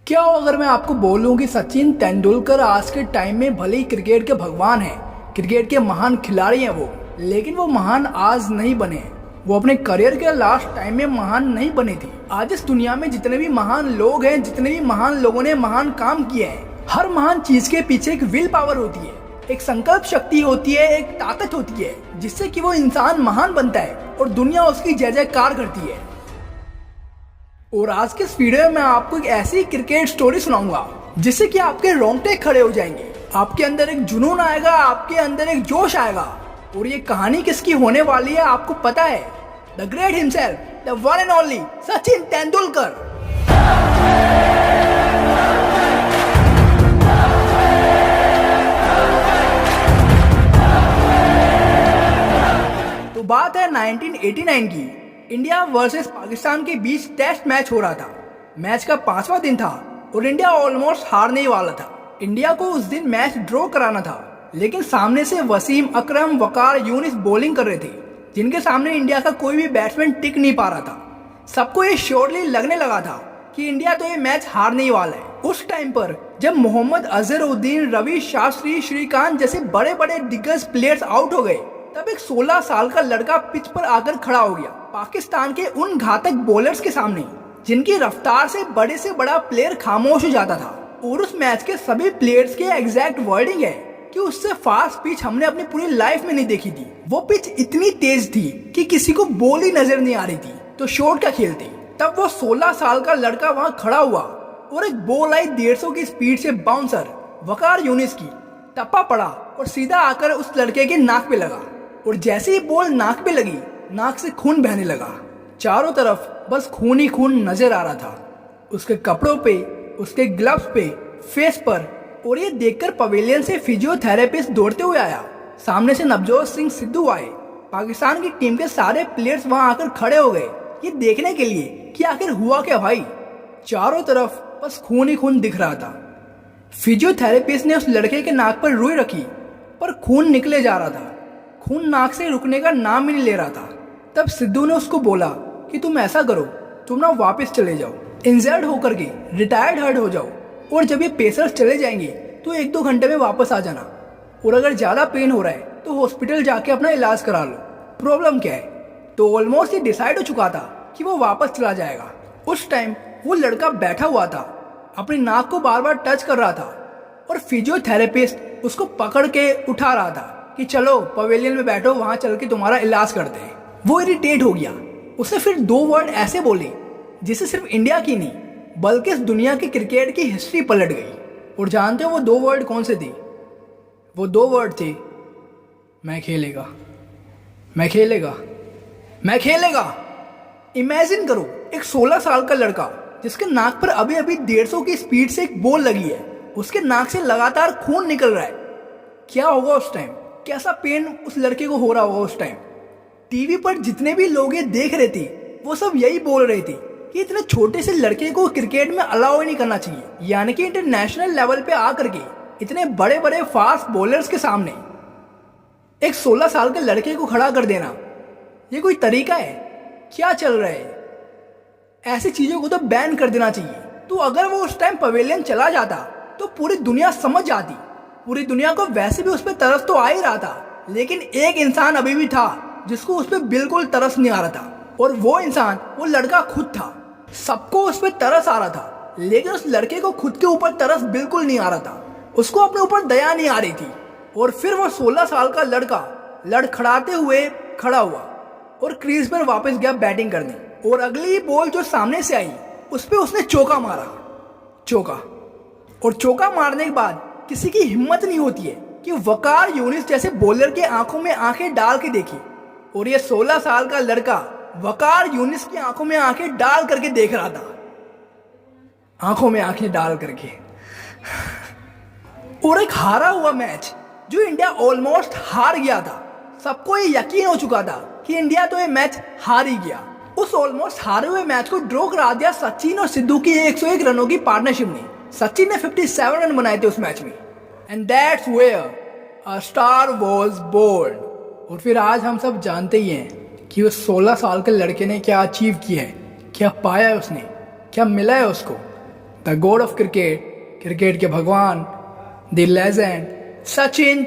क्या हो अगर मैं आपको बोलूं कि सचिन तेंदुलकर आज के टाइम में भले ही क्रिकेट के भगवान हैं, क्रिकेट के महान खिलाड़ी हैं वो, लेकिन वो महान आज नहीं बने। वो अपने करियर के लास्ट टाइम में महान नहीं बने थे। आज इस दुनिया में जितने भी महान लोग हैं, जितने भी महान लोगों ने महान काम किए हैं, हर महान चीज के पीछे एक विल पावर होती है, एक संकल्प शक्ति होती है, एक ताकत होती है, जिससे कि वो इंसान महान बनता है और दुनिया उसकी जय जयकार करती है। और आज के इस वीडियो में मैं आपको एक ऐसी क्रिकेट स्टोरी सुनाऊंगा जिससे कि आपके रोंगटे खड़े हो जाएंगे, आपके अंदर एक जुनून आएगा, आपके अंदर एक जोश आएगा। और ये कहानी किसकी होने वाली है आपको पता है? The great himself, the one and only Sachin Tendulkar. तो बात है 1989 की। इंडिया वर्सेस पाकिस्तान के बीच टेस्ट मैच हो रहा था। मैच का 5वां दिन था और इंडिया ऑलमोस्ट हारने ही वाला था। इंडिया को उस दिन मैच ड्रॉ कराना था, लेकिन सामने से वसीम अकरम, वकार यूनिस बॉलिंग कर रहे थे, जिनके सामने इंडिया का कोई भी बैट्समैन टिक नहीं पा रहा था। सबको ये श्योरली लगने लगा था कि इंडिया तो ये मैच हारने ही वाला है। उस टाइम पर जब मोहम्मद अजहरुद्दीन, रवि शास्त्री, श्रीकांत जैसे बड़े बड़े दिग्गज प्लेयर्स आउट हो गए, तब एक 16 साल का लड़का पिच पर आकर खड़ा हो गया पाकिस्तान के उन घातक बॉलर्स के सामने, जिनकी रफ्तार से बड़ा प्लेयर खामोश हो जाता था। और उस मैच के सभी प्लेयर्स के एग्जैक्ट वर्डिंग है कि उससे फास्ट पिच हमने अपनी पूरी लाइफ में नहीं देखी थी। वो पिच इतनी तेज थी कि किसी को बॉल ही नजर नहीं आ रही थी, तो शॉट का खेल थी। तब वो 16 साल का लड़का वहां खड़ा हुआ और एक बॉल आई 150 की स्पीड से बाउंसर वकार यूनिस की, टप्पा पड़ा और सीधा आकर उस लड़के के नाक पे लगा। और जैसे ही बॉल नाक पे लगी, नाक से खून बहने लगा। चारों तरफ बस खून ही खून नजर आ रहा था, उसके कपड़ों पे, उसके ग्लव्स पे, फेस पर। और ये देखकर पवेलियन से फिजियोथेरेपिस्ट दौड़ते हुए आया। सामने से नवजोत सिंह सिद्धू आए। पाकिस्तान की टीम के सारे प्लेयर्स वहां आकर खड़े हो गए ये देखने के लिए कि आखिर हुआ क्या भाई। चारों तरफ बस खून ही खून दिख रहा था। फिजियोथेरेपिस्ट ने उस लड़के के नाक पर रुई रखी, पर खून निकले जा रहा था। खून नाक से रुकने का नाम ही नहीं ले रहा था। तब सिद्धू ने उसको बोला कि तुम ऐसा करो, तुम ना वापस चले जाओ, इंजर्ड होकर के रिटायर्ड हर्ड हो जाओ, और जब ये पेसर्स चले जाएंगे तो 1-2 घंटे में वापस आ जाना। और अगर ज़्यादा पेन हो रहा है तो हॉस्पिटल जाके अपना इलाज करा लो, प्रॉब्लम क्या है। तो ऑलमोस्ट ये डिसाइड हो चुका था कि वो वापस चला जाएगा। उस टाइम वो लड़का बैठा हुआ था, अपनी नाक को बार बार टच कर रहा था और फिजियोथेरेपिस्ट उसको पकड़ के उठा रहा था कि चलो पवेलियन में बैठो, वहां चल के तुम्हारा इलाज करते हैं। वो इरिटेट हो गया। उसने फिर 2 वर्ड ऐसे बोले जिससे सिर्फ इंडिया की नहीं बल्कि इस दुनिया की क्रिकेट की हिस्ट्री पलट गई। और जानते हो वो 2 वर्ड कौन से थे? वो 2 वर्ड थे, मैं खेलेगा, मैं खेलेगा, मैं खेलेगा। इमेजिन करो, एक 16 साल का लड़का जिसके नाक पर अभी अभी 150 की स्पीड से एक बॉल लगी है, उसके नाक से लगातार खून निकल रहा है। क्या होगा उस टाइम? कैसा पेन उस लड़के को हो रहा होगा उस टाइम? टीवी पर जितने भी लोग ये देख रहे थे वो सब यही बोल रहे थे कि इतने छोटे से लड़के को क्रिकेट में अलाउ ही नहीं करना चाहिए, यानी कि इंटरनेशनल लेवल पे आकर के इतने बड़े बड़े फास्ट बॉलर्स के सामने एक 16 साल के लड़के को खड़ा कर देना, ये कोई तरीका है? क्या चल रहा है? ऐसी चीजों को तो बैन कर देना चाहिए। तो अगर वो उस टाइम पवेलियन चला जाता तो पूरी दुनिया समझ जाती। पूरी दुनिया को वैसे भी उस पर तरस तो आ ही रहा था, लेकिन एक इंसान अभी भी था जिसको उस पर बिल्कुल तरस नहीं आ रहा था, और वो इंसान वो लड़का खुद था। सबको उस पर तरस आ रहा था, लेकिन उस लड़के को खुद के ऊपर तरस बिल्कुल नहीं आ रहा था। उसको अपने ऊपर दया नहीं आ रही थी। और फिर वो 16 साल का लड़का लड़खड़ाते हुए खड़ा हुआ और क्रीज पर वापस गया बैटिंग करने। और अगली बॉल जो सामने से आई उस पर उसने चौका मारा, चौका। और चौका मारने के बाद किसी की हिम्मत नहीं होती है कि वकार यूनिस जैसे बॉलर के आंखों में आंखें डाल के देखी। और ये 16 साल का लड़का वकार यूनिस की आंखों में आंखें डाल करके देख रहा था, आंखों में आंखें डाल करके। और एक हारा हुआ मैच जो इंडिया ऑलमोस्ट हार गया था। सबको ये यकीन हो चुका था कि इंडिया तो ये मैच हार ही गया। उस ऑलमोस्ट हारे हुए मैच को ड्रॉ करा दिया सचिन और सिद्धू की 101 रनों की पार्टनरशिप ने। सचिन ने 57 रन बनाए थे उस मैच में। And that's where a star was born. और फिर आज हम सब जानते ही हैं कि उस 16 साल के लड़के ने क्या अचीव किया है, क्या पाया है उसने, क्या मिला है उसको। The God of cricket, cricket के भगवान, द लेजेंड सचिन